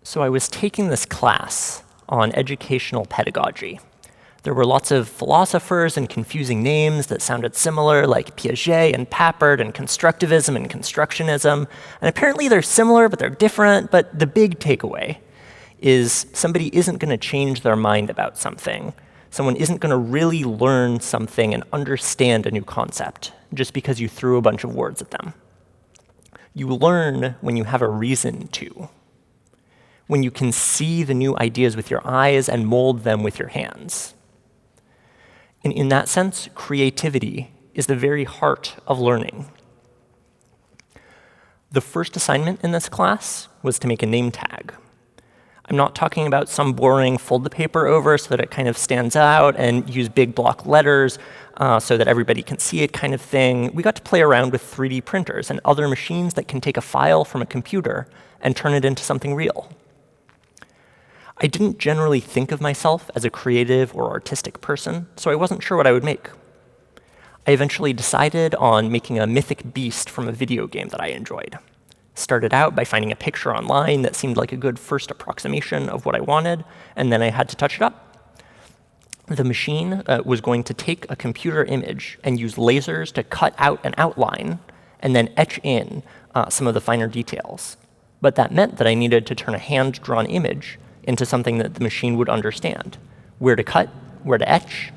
So I was taking this class on educational pedagogy. There were lots of philosophers and confusing names that sounded similar, like Piaget and Papert and constructivism and constructionism. And apparently they're similar, but they're different. But the big takeaway is somebody isn't going to change their mind about something. Someone isn't going to really learn something and understand a new concept just because you threw a bunch of words at them. You learn when you have a reason to, when you can see the new ideas with your eyes and mold them with your hands. And in that sense, creativity is the very heart of learning. The first assignment in this class was to make a name tag. I'm not talking about some boring fold the paper over so that it kind of stands out and use big block letters so that everybody can see it kind of thing. We got to play around with 3D printers and other machines that can take a file from a computer and turn it into something real. I didn't generally think of myself as a creative or artistic person, so I wasn't sure what I would make. I eventually decided on making a mythic beast from a video game that I enjoyed. Started out by finding a picture online that seemed like a good first approximation of what I wanted, and then I had to touch it up. The machine was going to take a computer image and use lasers to cut out an outline and then etch in some of the finer details. But that meant that I needed to turn a hand-drawn image into something that the machine would understand. Where to cut, where to etch.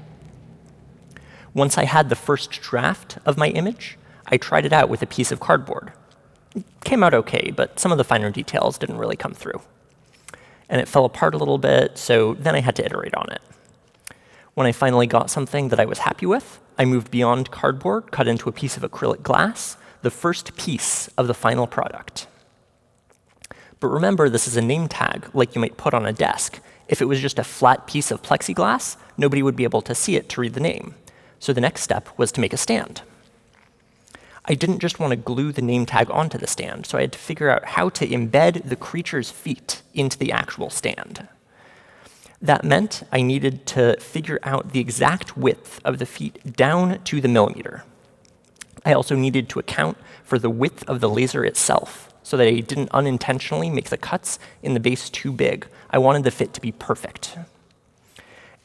Once I had the first draft of my image, I tried it out with a piece of cardboard. It came out okay, but some of the finer details didn't really come through. And it fell apart a little bit, so then I had to iterate on it. When I finally got something that I was happy with, I moved beyond cardboard, cut into a piece of acrylic glass, the first piece of the final product. But remember, this is a name tag like you might put on a desk. If it was just a flat piece of plexiglass, nobody would be able to see it to read the name. So the next step was to make a stand. I didn't just want to glue the name tag onto the stand, so I had to figure out how to embed the creature's feet into the actual stand. That meant I needed to figure out the exact width of the feet down to the millimeter. I also needed to account for the width of the laser itself, so that I didn't unintentionally make the cuts in the base too big. I wanted the fit to be perfect.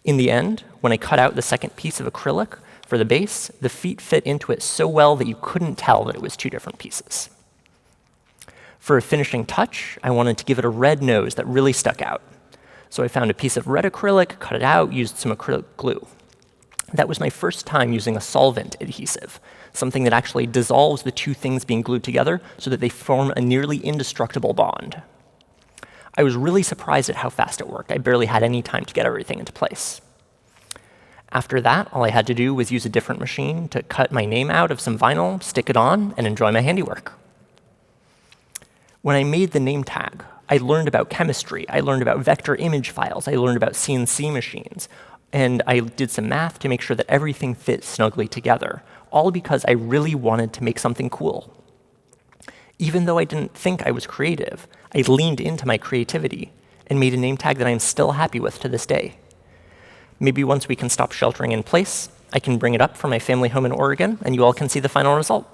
In the end, when I cut out the second piece of acrylic for the base, the feet fit into it so well that you couldn't tell that it was two different pieces. For a finishing touch, I wanted to give it a red nose that really stuck out. So I found a piece of red acrylic, cut it out, used some acrylic glue. That was my first time using a solvent adhesive, something that actually dissolves the two things being glued together so that they form a nearly indestructible bond. I was really surprised at how fast it worked. I barely had any time to get everything into place. After that, all I had to do was use a different machine to cut my name out of some vinyl, stick it on, and enjoy my handiwork. When I made the name tag, I learned about chemistry, I learned about vector image files, I learned about CNC machines, and I did some math to make sure that everything fit snugly together, all because I really wanted to make something cool. Even though I didn't think I was creative, I leaned into my creativity and made a name tag that I'm still happy with to this day. Maybe once we can stop sheltering in place, I can bring it up from my family home in Oregon, and you all can see the final result.